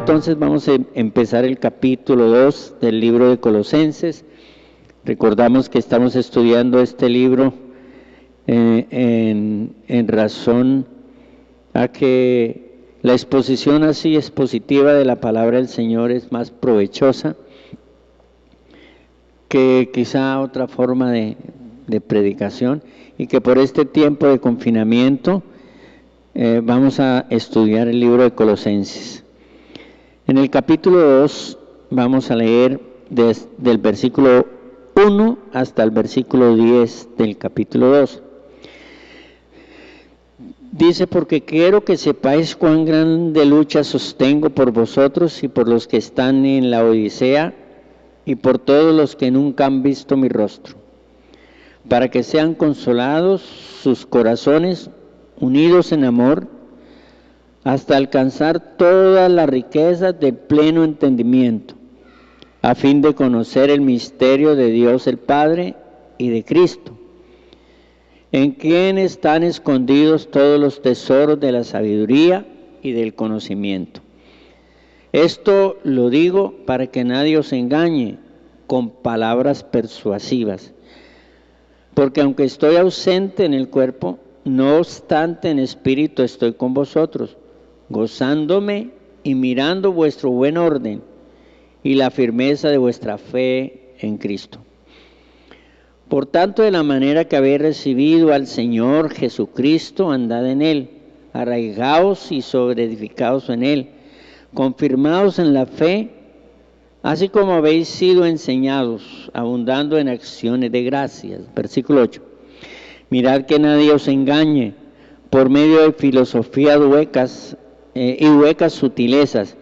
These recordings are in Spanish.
entonces vamos a empezar el capítulo 2 del libro de Colosenses. Recordamos que estamos estudiando este libro en razón a que la exposición así expositiva de la palabra del Señor es más provechosa que quizá otra forma de predicación, y que por este tiempo de confinamiento vamos a estudiar el libro de Colosenses. En el capítulo 2 vamos a leer del versículo 1 hasta el versículo 10 del capítulo 2. Dice: porque quiero que sepáis cuán grande lucha sostengo por vosotros y por los que están en la Odisea y por todos los que nunca han visto mi rostro, para que sean consolados sus corazones, unidos en amor, hasta alcanzar todas las riquezas de pleno entendimiento, a fin de conocer el misterio de Dios el Padre y de Cristo, en quien están escondidos todos los tesoros de la sabiduría y del conocimiento. Esto lo digo para que nadie os engañe con palabras persuasivas, porque aunque estoy ausente en el cuerpo, no obstante en espíritu estoy con vosotros, gozándome y mirando vuestro buen orden y la firmeza de vuestra fe en Cristo. Por tanto, de la manera que habéis recibido al Señor Jesucristo, andad en Él, arraigados y sobreedificados en Él, confirmados en la fe, así como habéis sido enseñados, abundando en acciones de gracias. Versículo 8. Mirad que nadie os engañe por medio de filosofías huecas y huecas sutilezas,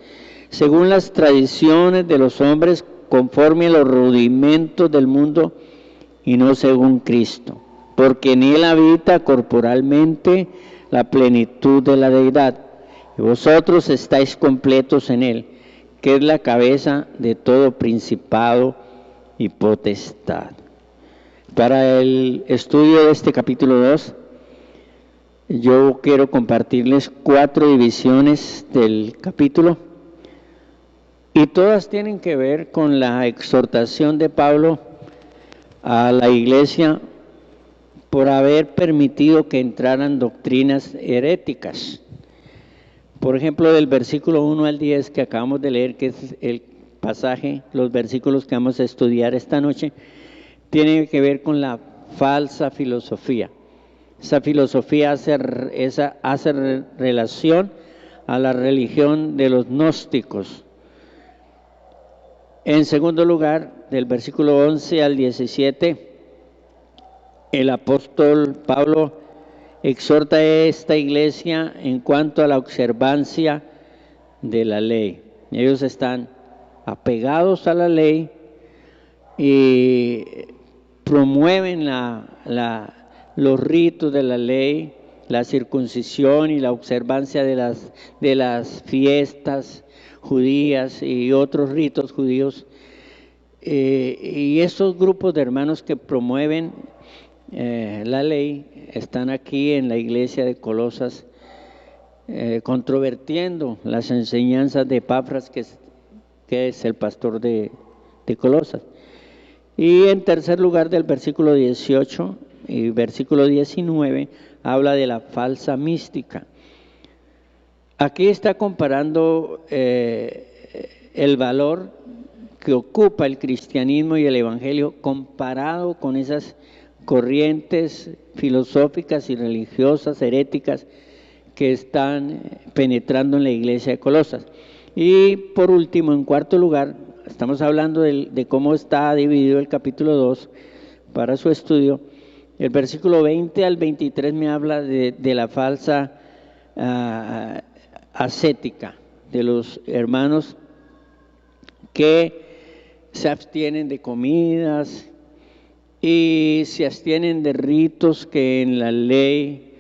según las tradiciones de los hombres, conforme a los rudimentos del mundo y no según Cristo, porque en Él habita corporalmente la plenitud de la deidad, y vosotros estáis completos en Él, que es la cabeza de todo principado y potestad. Para el estudio de este capítulo 2, yo quiero compartirles 4 divisiones del capítulo, y todas tienen que ver con la exhortación de Pablo a la iglesia por haber permitido que entraran doctrinas heréticas. Por ejemplo, del versículo 1 al 10 que acabamos de leer, que es el pasaje, los versículos que vamos a estudiar esta noche, tiene que ver con la falsa filosofía. Esa filosofía hace relación a la religión de los gnósticos. En segundo lugar, del versículo 11 al 17, el apóstol Pablo exhorta a esta iglesia en cuanto a la observancia de la ley. Ellos están apegados a la ley y promueven los ritos de la ley, la circuncisión y la observancia de las fiestas judías y otros ritos judíos, y esos grupos de hermanos que promueven la ley están aquí en la iglesia de Colosas controvertiendo las enseñanzas de Epafras, que es el pastor de Colosas. Y en tercer lugar, del versículo 18 y versículo 19, habla de la falsa mística. Aquí está comparando el valor que ocupa el cristianismo y el evangelio comparado con esas corrientes filosóficas y religiosas heréticas que están penetrando en la iglesia de Colosas. Y por último, en cuarto lugar, estamos hablando de cómo está dividido el capítulo 2 para su estudio. El versículo 20 al 23 me habla de la falsa ascética, de los hermanos que se abstienen de comidas y se abstienen de ritos que en la ley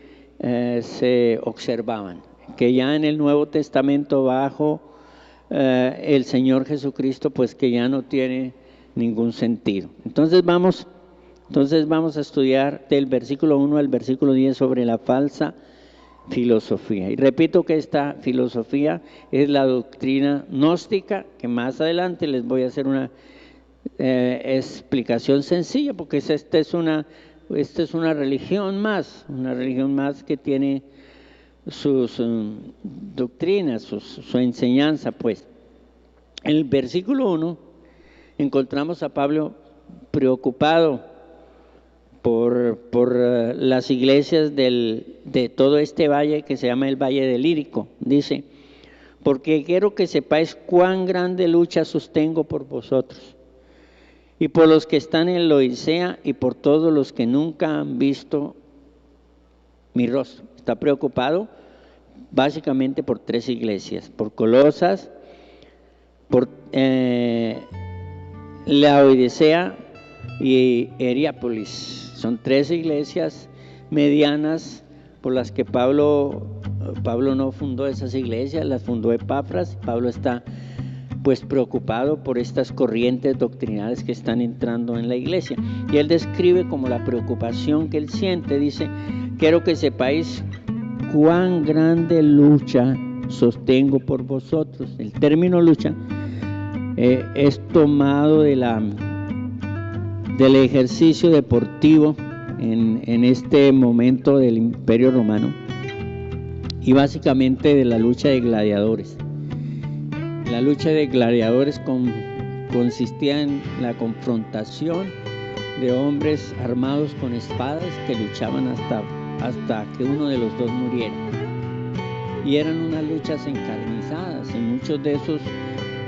se observaban, que ya en el Nuevo Testamento bajo el Señor Jesucristo, pues que ya no tiene ningún sentido. Entonces vamos a estudiar del versículo 1 al versículo 10 sobre la falsa filosofía. Y repito que esta filosofía es la doctrina gnóstica, que más adelante les voy a hacer una explicación sencilla, porque esta es una religión más que tiene sus doctrinas, su enseñanza, pues. En el versículo 1 encontramos a Pablo preocupado por las iglesias de todo este valle que se llama el Valle del Ilírico. Dice, porque quiero que sepáis cuán grande lucha sostengo por vosotros y por los que están en Laodicea y por todos los que nunca han visto mi rostro. Está preocupado básicamente por tres iglesias, por Colosas, por Laodicea y Hierápolis. Son tres iglesias medianas por las que Pablo no fundó esas iglesias, las fundó Epafras. Pablo está pues preocupado por estas corrientes doctrinales que están entrando en la iglesia. Y él describe como la preocupación que él siente. Dice, quiero que sepáis cuán grande lucha sostengo por vosotros. El término lucha es tomado del ejercicio deportivo en este momento del Imperio Romano y básicamente de la lucha de gladiadores. La lucha de gladiadores consistía en la confrontación de hombres armados con espadas que luchaban hasta que uno de los dos muriera. Y eran unas luchas encarnizadas, y muchos de esos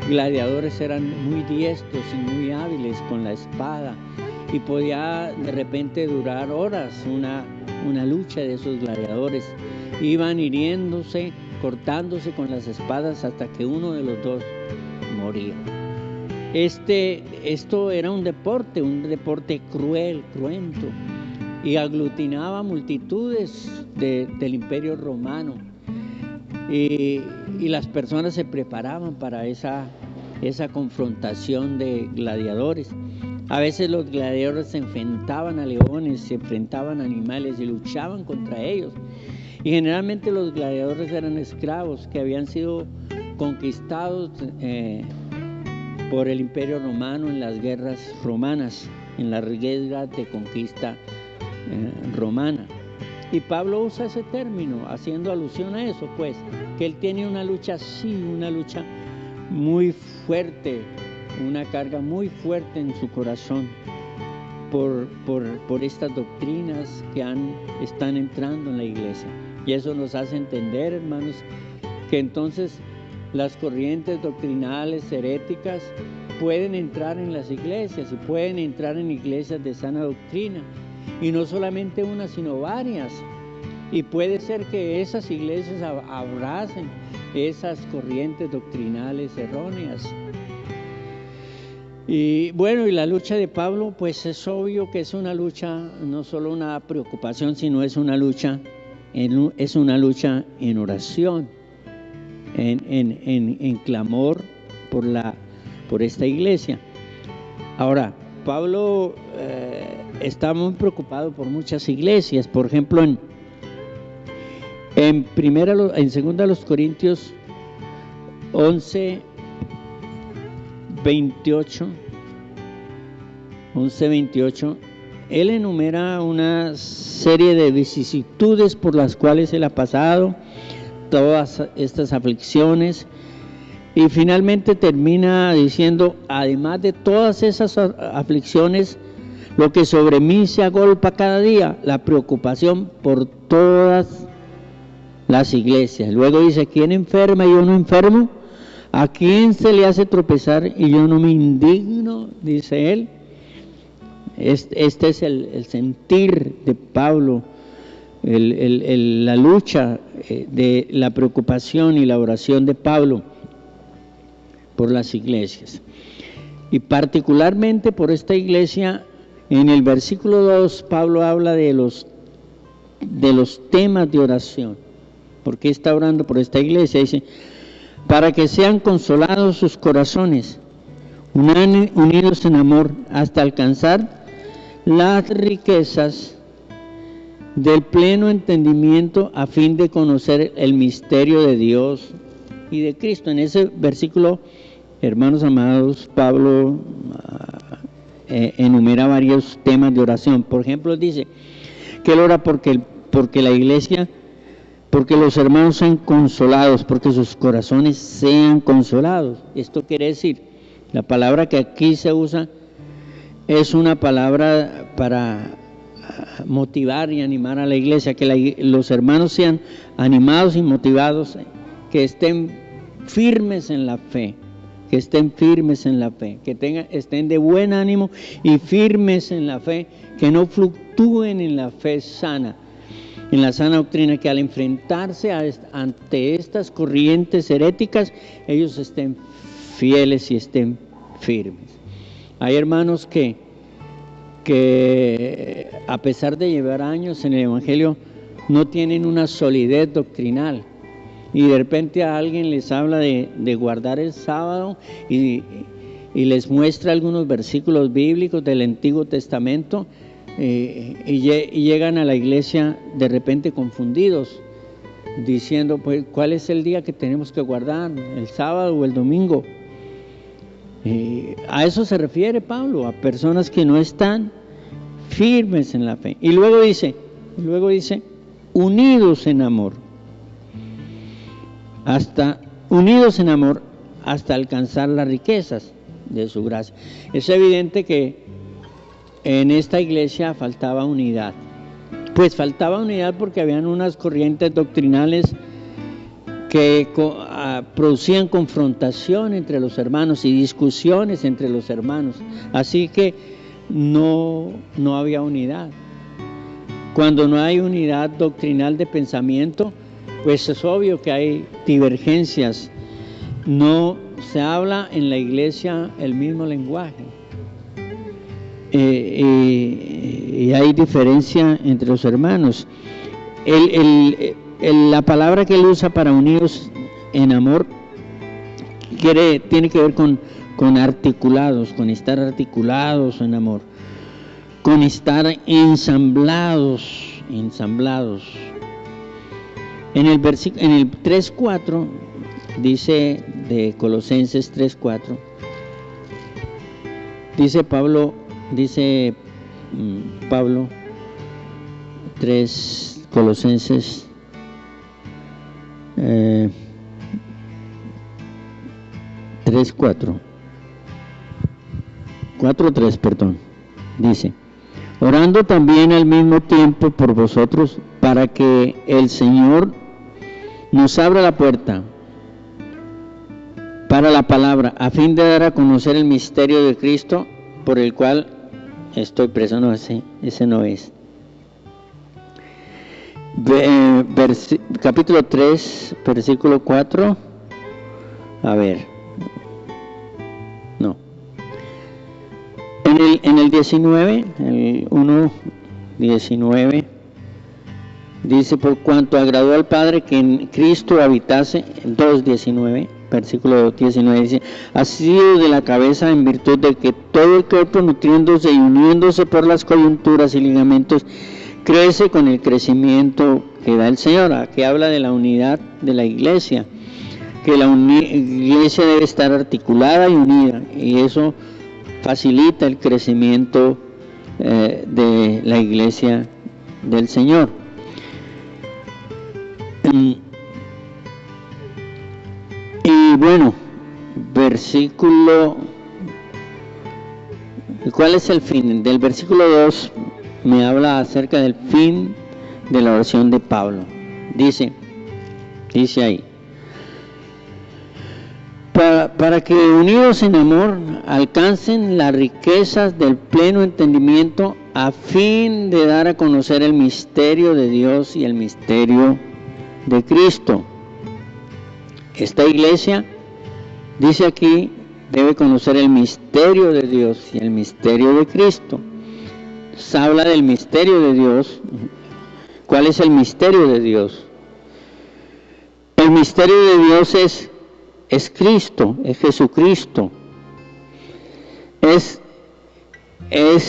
gladiadores eran muy diestros y muy hábiles con la espada, y podía de repente durar horas una lucha de esos gladiadores. Iban hiriéndose, cortándose con las espadas hasta que uno de los dos moría. Esto era un deporte cruel, cruento, y aglutinaba multitudes del Imperio Romano, y las personas se preparaban para esa confrontación de gladiadores. A veces los gladiadores se enfrentaban a leones, se enfrentaban a animales y luchaban contra ellos. Y generalmente los gladiadores eran esclavos que habían sido conquistados por el Imperio Romano en las guerras romanas, en las guerras de conquista romana. Y Pablo usa ese término haciendo alusión a eso, pues, que él tiene una lucha muy fuerte, una carga muy fuerte en su corazón por estas doctrinas que están entrando en la iglesia. Y eso nos hace entender, hermanos, que entonces las corrientes doctrinales heréticas pueden entrar en las iglesias y pueden entrar en iglesias de sana doctrina, y no solamente una, sino varias. Y puede ser que esas iglesias abracen esas corrientes doctrinales erróneas. Y bueno, y la lucha de Pablo, pues es obvio que es una lucha, no solo una preocupación, sino es una lucha en oración, en clamor por esta iglesia. Ahora, Pablo está muy preocupado por muchas iglesias. Por ejemplo, en 2 Corintios 11:28, él enumera una serie de vicisitudes por las cuales él ha pasado, todas estas aflicciones, y finalmente termina diciendo, además de todas esas aflicciones, lo que sobre mí se agolpa cada día, la preocupación por todas las iglesias. Luego dice, ¿quién enferma y yo no enfermo? ¿A quién se le hace tropezar y yo no me indigno? Dice él. Este es el sentir de Pablo, la lucha de la preocupación y la oración de Pablo por las iglesias. Y particularmente por esta iglesia, en el versículo 2, Pablo habla de los temas de oración. ¿Por qué está orando por esta iglesia? Dice, para que sean consolados sus corazones, unidos en amor, hasta alcanzar las riquezas del pleno entendimiento a fin de conocer el misterio de Dios y de Cristo. En ese versículo, hermanos amados, Pablo enumera varios temas de oración. Por ejemplo, dice que él ora porque la iglesia, porque los hermanos sean consolados, porque sus corazones sean consolados. Esto quiere decir, la palabra que aquí se usa es una palabra para motivar y animar a la iglesia, que los hermanos sean animados y motivados, que estén firmes en la fe, que estén de buen ánimo y firmes en la fe, que no fluctúen en la fe sana, en la sana doctrina, que al enfrentarse ante estas corrientes heréticas, ellos estén fieles y estén firmes. Hay hermanos que a pesar de llevar años en el Evangelio, no tienen una solidez doctrinal, y de repente a alguien les habla de guardar el sábado y les muestra algunos versículos bíblicos del Antiguo Testamento, y llegan a la iglesia de repente confundidos, diciendo, pues, ¿cuál es el día que tenemos que guardar? ¿El sábado o el domingo? A eso se refiere Pablo, a personas que no están firmes en la fe. Y luego dice, unidos en amor, hasta alcanzar las riquezas de su gracia. Es evidente que en esta iglesia faltaba unidad. Pues faltaba unidad porque habían unas corrientes doctrinales que producían confrontación entre los hermanos y discusiones entre los hermanos. Así que no había unidad. Cuando no hay unidad doctrinal de pensamiento, pues es obvio que hay divergencias. No se habla en la iglesia el mismo lenguaje. Y hay diferencia entre los hermanos. La palabra que él usa para unidos en amor tiene que ver con articulados, con estar articulados en amor, con estar ensamblados. En el 3:4 dice, de Colosenses 3:4, dice Pablo 3, Colosenses 4:3, perdón, dice: orando también al mismo tiempo por vosotros, para que el Señor nos abra la puerta para la palabra, a fin de dar a conocer el misterio de Cristo, por el cual estoy preso. No, ese no es. Capítulo 3, versículo 4. A ver. No. En el 19, el 1:19, dice: por cuanto agradó al Padre que en Cristo habitase. 2:19, versículo 19, dice: ha sido de la cabeza, en virtud de que todo el cuerpo, nutriéndose y uniéndose por las coyunturas y ligamentos, crece con el crecimiento que da el Señor. Aquí habla de la unidad de la iglesia, que la iglesia debe estar articulada y unida, y eso facilita el crecimiento de la iglesia del Señor. Y bueno, ¿cuál es el fin? Del versículo 2 me habla acerca del fin de la oración de Pablo. Dice ahí: para que unidos en amor alcancen las riquezas del pleno entendimiento, a fin de dar a conocer el misterio de Dios y el misterio de Cristo. Esta iglesia, dice aquí, debe conocer el misterio de Dios y el misterio de Cristo. Se habla del misterio de Dios. ¿Cuál es el misterio de Dios? El misterio de Dios es Cristo, es Jesucristo. Es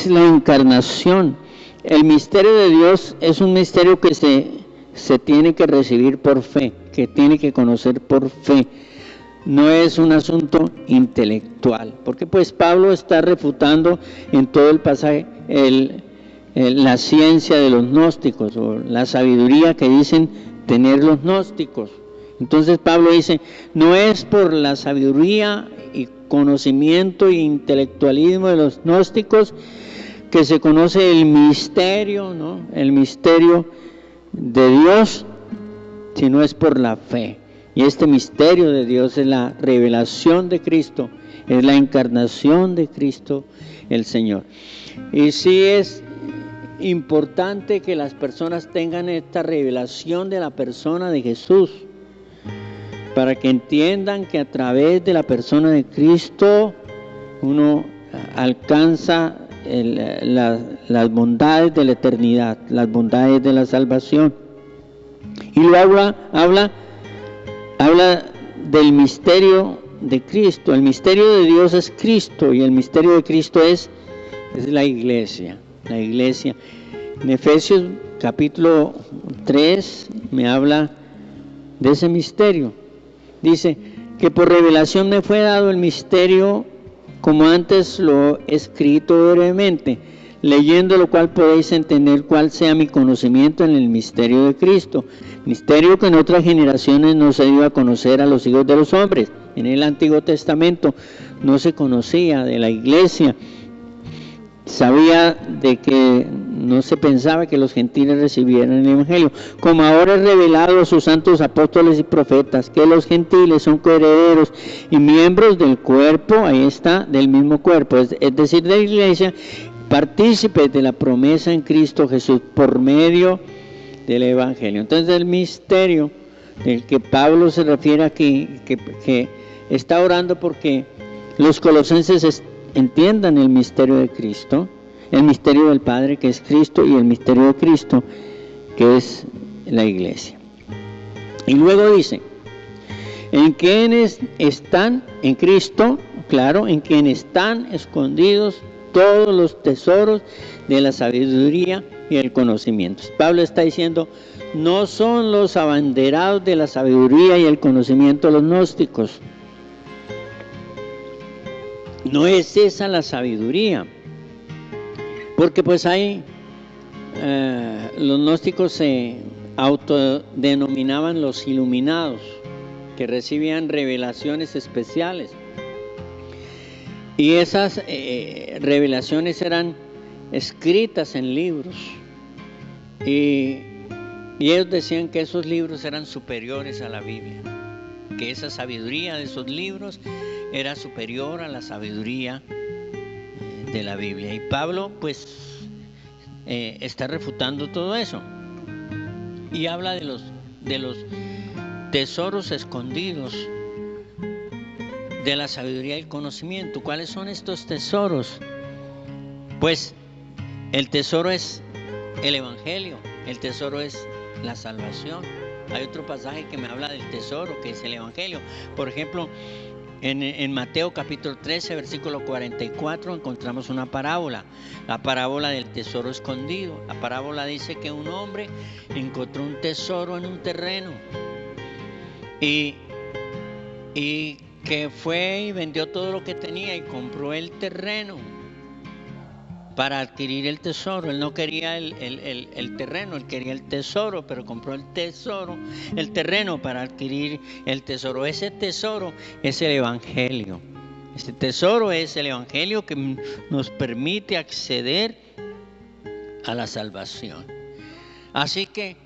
la encarnación, El misterio de Dios es un misterio que se tiene que recibir por fe, que tiene que conocer por fe. No es un asunto intelectual, porque pues Pablo está refutando en todo el pasaje la ciencia de los gnósticos o la sabiduría que dicen tener los gnósticos. Entonces Pablo dice, no es por la sabiduría y conocimiento e intelectualismo de los gnósticos que se conoce el misterio, ¿no? El misterio de Dios, sino es por la fe. Y este misterio de Dios es la revelación de Cristo, es la encarnación de Cristo el Señor. Y sí es importante que las personas tengan esta revelación de la persona de Jesús, para que entiendan que a través de la persona de Cristo uno alcanza las bondades de la eternidad, las bondades de la salvación. Y luego habla del misterio de Cristo. El misterio de Dios es Cristo y el misterio de Cristo es la iglesia. La iglesia. En Efesios capítulo 3 me habla de ese misterio. Dice que por revelación me fue dado el misterio, como antes lo he escrito brevemente, leyendo lo cual podéis entender cuál sea mi conocimiento en el misterio de Cristo, misterio que en otras generaciones no se dio a conocer a los hijos de los hombres. En el Antiguo Testamento no se conocía de la iglesia, sabía de que no se pensaba que los gentiles recibieran el Evangelio, como ahora es revelado a sus santos apóstoles y profetas, que los gentiles son coherederos y miembros del cuerpo, ahí está, del mismo cuerpo, es decir, de la iglesia, partícipes de la promesa en Cristo Jesús por medio del Evangelio. Entonces el misterio del que Pablo se refiere aquí, que está orando porque los colosenses entiendan el misterio de Cristo, el misterio del Padre que es Cristo y el misterio de Cristo que es la iglesia. Y luego dice, en quienes están en Cristo, claro, en quienes están escondidos todos los tesoros de la sabiduría y el conocimiento. Pablo está diciendo, no son los abanderados de la sabiduría y el conocimiento los gnósticos. No es esa la sabiduría, porque pues hay, los gnósticos se autodenominaban los iluminados, que recibían revelaciones especiales. Y esas revelaciones eran escritas en libros. Y ellos decían que esos libros eran superiores a la Biblia, que esa sabiduría de esos libros era superior a la sabiduría de la Biblia. Y Pablo pues está refutando todo eso. Y habla de los tesoros escondidos de la sabiduría y el conocimiento. ¿Cuáles son estos tesoros? Pues el tesoro es el Evangelio, el tesoro es la salvación. Hay otro pasaje que me habla del tesoro, que es el Evangelio. Por ejemplo, en Mateo capítulo 13, versículo 44, encontramos una parábola, la parábola del tesoro escondido. La parábola dice que un hombre encontró un tesoro en un terreno y que fue y vendió todo lo que tenía y compró el terreno para adquirir el tesoro. Él no quería el terreno, él quería el tesoro, pero compró el terreno para adquirir el tesoro. Ese tesoro es el Evangelio. Ese tesoro es el Evangelio que nos permite acceder a la salvación. Así que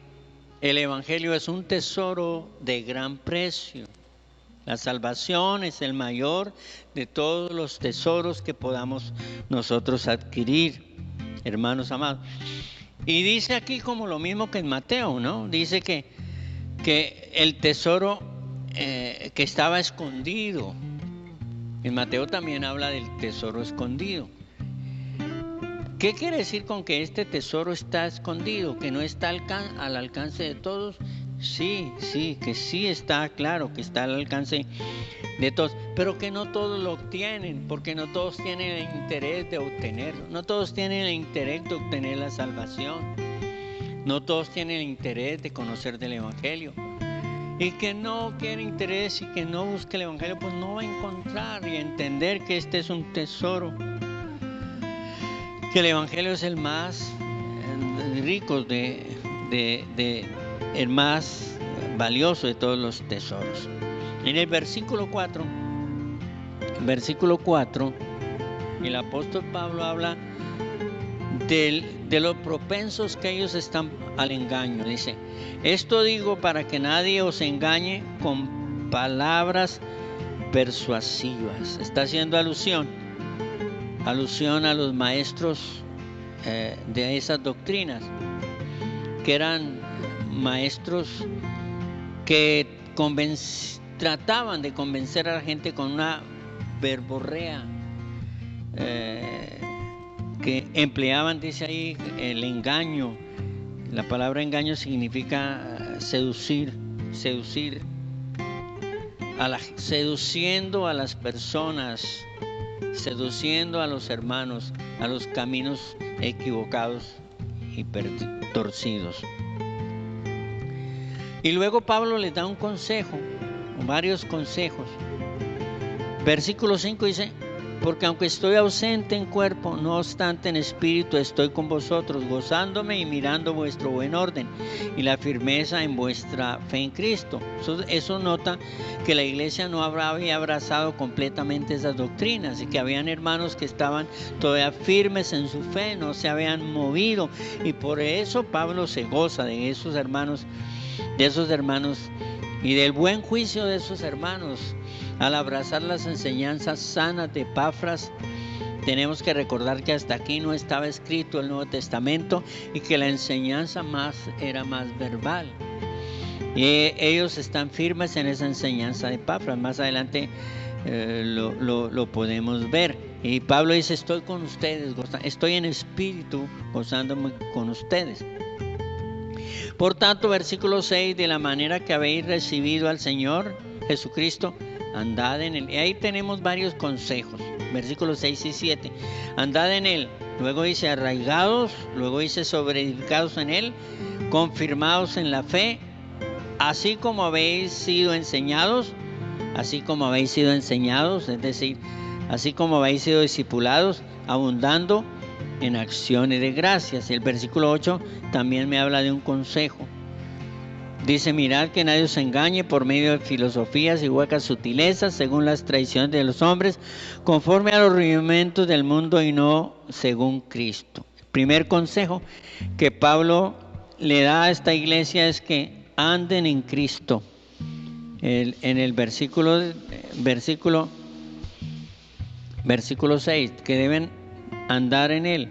el Evangelio es un tesoro de gran precio. La salvación es el mayor de todos los tesoros que podamos nosotros adquirir, hermanos amados. Y dice aquí como lo mismo que en Mateo, ¿no? Dice que el tesoro que estaba escondido. En Mateo también habla del tesoro escondido. ¿Qué quiere decir con que este tesoro está escondido? Que no está al alcance de todos, Sí, que sí está claro, que está al alcance de todos, pero que no todos lo obtienen, porque no todos tienen el interés de obtenerlo, no todos tienen el interés de obtener la salvación, no todos tienen el interés de conocer del Evangelio. Y que no tiene interés y que no busque el Evangelio, pues no va a encontrar y entender que este es un tesoro, que el Evangelio es el más rico, el más valioso de todos los tesoros. En el versículo 4, el apóstol Pablo habla de lo propensos que ellos están al engaño. Dice: esto digo para que nadie os engañe con palabras persuasivas. Está haciendo alusión a los maestros de esas doctrinas, que eran maestros que trataban de convencer a la gente con una verborrea, que empleaban, dice ahí, el engaño. La palabra engaño significa seducir, seduciendo a las personas, seduciendo a los hermanos a los caminos equivocados y torcidos. Y luego Pablo les da un consejo, varios consejos. Versículo 5 dice: porque aunque estoy ausente en cuerpo, no obstante en espíritu estoy con vosotros, gozándome y mirando vuestro buen orden y la firmeza en vuestra fe en Cristo. Eso nota que la iglesia no había abrazado completamente esas doctrinas y que habían hermanos que estaban todavía firmes en su fe, no se habían movido, y por eso Pablo se goza de esos hermanos y del buen juicio de esos hermanos. Al abrazar las enseñanzas sanas de Epafras, tenemos que recordar que hasta aquí no estaba escrito el Nuevo Testamento y que la enseñanza era más verbal. Y ellos están firmes en esa enseñanza de Epafras. Más adelante lo podemos ver. Y Pablo dice: estoy con ustedes, estoy en espíritu gozándome con ustedes. Por tanto, versículo 6: de la manera que habéis recibido al Señor Jesucristo, andad en él. Y ahí tenemos varios consejos, versículos 6 y 7. Andad en él. Luego dice: arraigados. Luego dice: sobreedificados en él, confirmados en la fe, así como habéis sido enseñados, es decir, así como habéis sido discipulados, abundando en acciones de gracias. El versículo 8 también me habla de un consejo. Dice: mirad que nadie os engañe por medio de filosofías y huecas sutilezas, según las tradiciones de los hombres, conforme a los rudimentos del mundo y no según Cristo. El primer consejo que Pablo le da a esta iglesia es que anden en Cristo. En el versículo 6, que deben andar en él.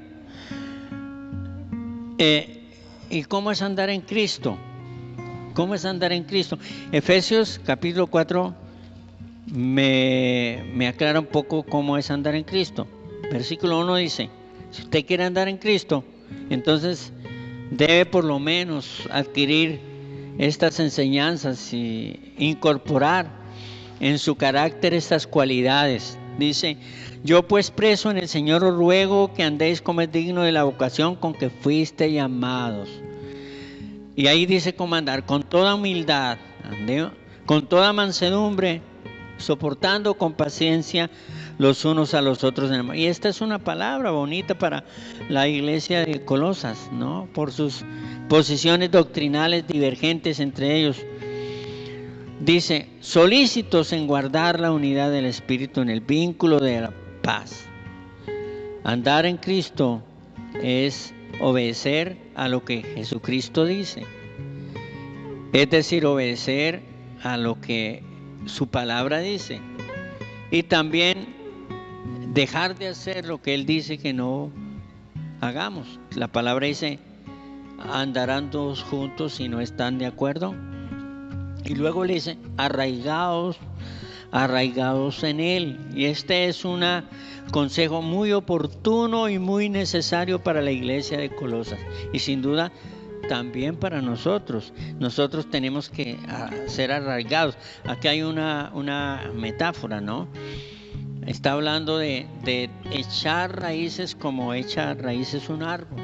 ¿Y cómo es andar en Cristo? ¿Cómo es andar en Cristo? Efesios capítulo 4 me aclara un poco cómo es andar en Cristo. Versículo 1 dice: si usted quiere andar en Cristo, entonces debe por lo menos adquirir estas enseñanzas y incorporar en su carácter estas cualidades. Dice: yo pues preso en el Señor os ruego que andéis como es digno de la vocación con que fuiste llamados. Y ahí dice cómo andar: con toda humildad, con toda mansedumbre, soportando con paciencia los unos a los otros. Y esta es una palabra bonita para la iglesia de Colosas, ¿no? Por sus posiciones doctrinales divergentes entre ellos. Dice: solícitos en guardar la unidad del Espíritu en el vínculo de la paz. Andar en Cristo es obedecer a lo que Jesucristo dice, es decir, obedecer a lo que su palabra dice, y también dejar de hacer lo que Él dice que no hagamos. La palabra dice: andarán todos juntos si no están de acuerdo. Y luego le dice: arraigados en Él. Y este es un consejo muy oportuno y muy necesario para la iglesia de Colosas. Y sin duda también para nosotros. Nosotros tenemos que ser arraigados. Aquí hay una metáfora, ¿no? Está hablando de echar raíces como echa raíces un árbol,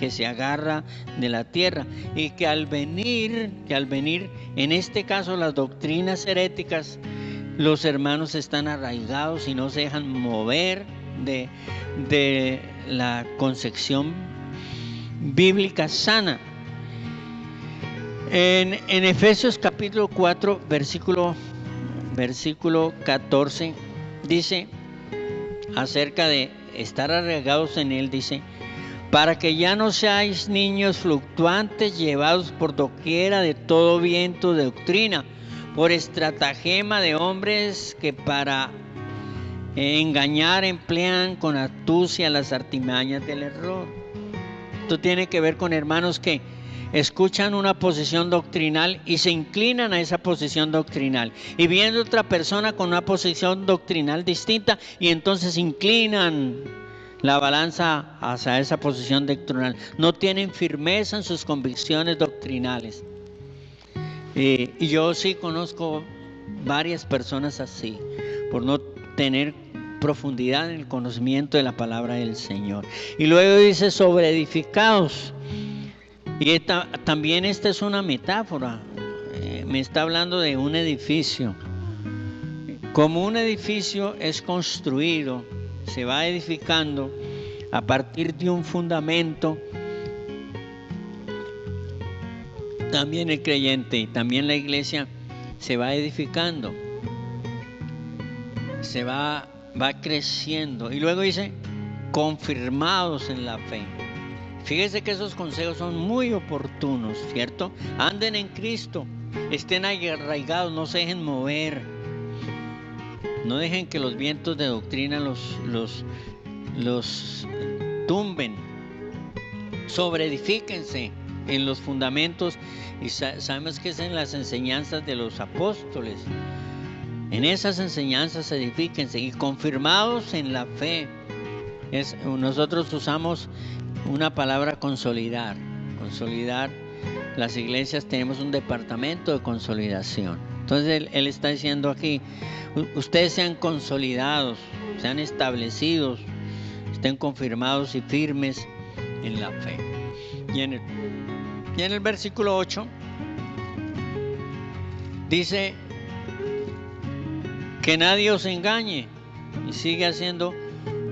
que se agarra de la tierra, y que al venir, en este caso las doctrinas heréticas, los hermanos están arraigados y no se dejan mover de la concepción bíblica sana. En Efesios capítulo 4, versículo 14, dice acerca de estar arraigados en él, dice: para que ya no seáis niños fluctuantes, llevados por doquiera de todo viento de doctrina, por estratagema de hombres que para engañar emplean con astucia las artimañas del error. Esto tiene que ver con hermanos que escuchan una posición doctrinal y se inclinan a esa posición doctrinal, y viendo otra persona con una posición doctrinal distinta, y entonces inclinan la balanza hacia esa posición doctrinal. No tienen firmeza en sus convicciones doctrinales. Y yo sí conozco varias personas así, por no tener profundidad en el conocimiento de la palabra del Señor. Y luego dice: sobre edificados. Y también esta es una metáfora. Me está hablando de un edificio. Como un edificio es construido, se va edificando a partir de un fundamento, también el creyente y también la iglesia se va edificando, se va creciendo. Y luego dice: confirmados en la fe. Fíjese que esos consejos son muy oportunos, ¿cierto? Anden en Cristo, estén arraigados, no se dejen mover, no dejen que los vientos de doctrina los tumben. Sobreedifíquense en los fundamentos, y sabemos que es en las enseñanzas de los apóstoles. En esas enseñanzas edifíquense, y confirmados en la fe. Nosotros usamos una palabra: consolidar. Las iglesias tenemos un departamento de consolidación. Entonces él está diciendo aquí: ustedes sean consolidados, sean establecidos, estén confirmados y firmes en la fe. Y en el versículo 8 dice: que nadie os engañe, y sigue haciendo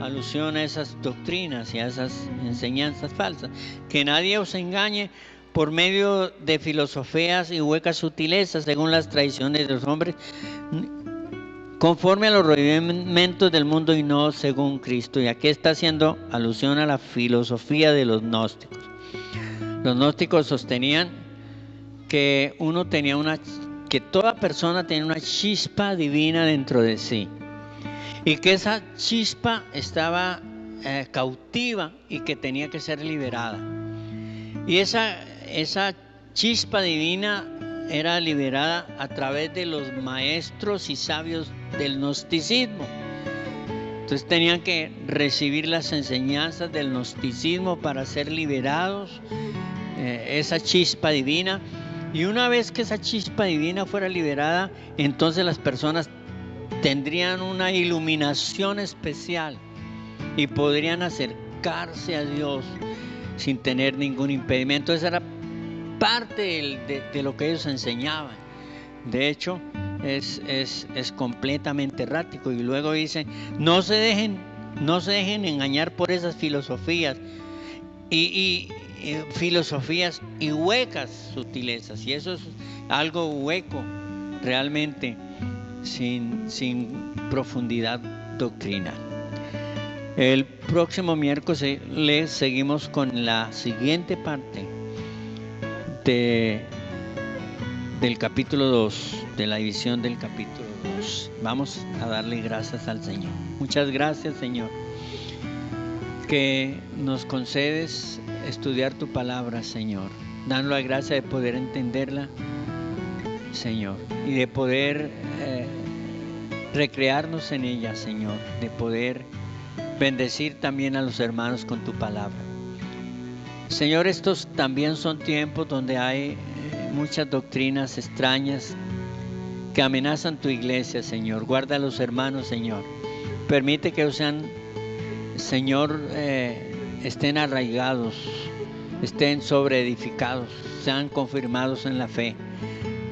alusión a esas doctrinas y a esas enseñanzas falsas. Que nadie os engañe por medio de filosofías y huecas sutilezas, según las tradiciones de los hombres, conforme a los rudimentos del mundo y no según Cristo. Y aquí está haciendo alusión a la filosofía de los gnósticos. Los gnósticos sostenían que que toda persona tenía una chispa divina dentro de sí, y que esa chispa estaba cautiva y que tenía que ser liberada. Y esa chispa divina era liberada a través de los maestros y sabios del gnosticismo. Entonces tenían que recibir las enseñanzas del gnosticismo para ser liberados, esa chispa divina. Y una vez que esa chispa divina fuera liberada, entonces las personas tendrían una iluminación especial y podrían acercarse a Dios sin tener ningún impedimento. Esa era parte de lo que ellos enseñaban. De hecho, es completamente errático. Y luego dice: no se dejen engañar por esas filosofías y filosofías y huecas sutilezas. Y eso es algo hueco realmente, sin profundidad doctrinal. El próximo miércoles le seguimos con la siguiente parte del capítulo 2, de la división del capítulo 2. Vamos a darle gracias al Señor. Muchas gracias, Señor, que nos concedes estudiar tu palabra, Señor. Danos la gracia de poder entenderla, Señor, y de poder recrearnos en ella, Señor, de poder bendecir también a los hermanos con tu palabra. Señor, estos también son tiempos donde hay muchas doctrinas extrañas que amenazan tu iglesia, Señor. Guarda a los hermanos, Señor. Permite que sean, Señor, estén arraigados, estén sobreedificados, sean confirmados en la fe,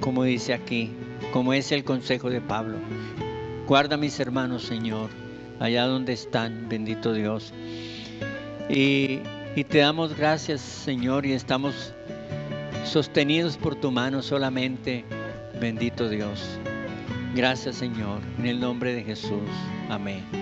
como dice aquí, como es el consejo de Pablo. Guarda a mis hermanos, Señor, allá donde están, bendito Dios. Y te damos gracias, Señor, y estamos sostenidos por tu mano solamente, bendito Dios. Gracias, Señor, en el nombre de Jesús. Amén.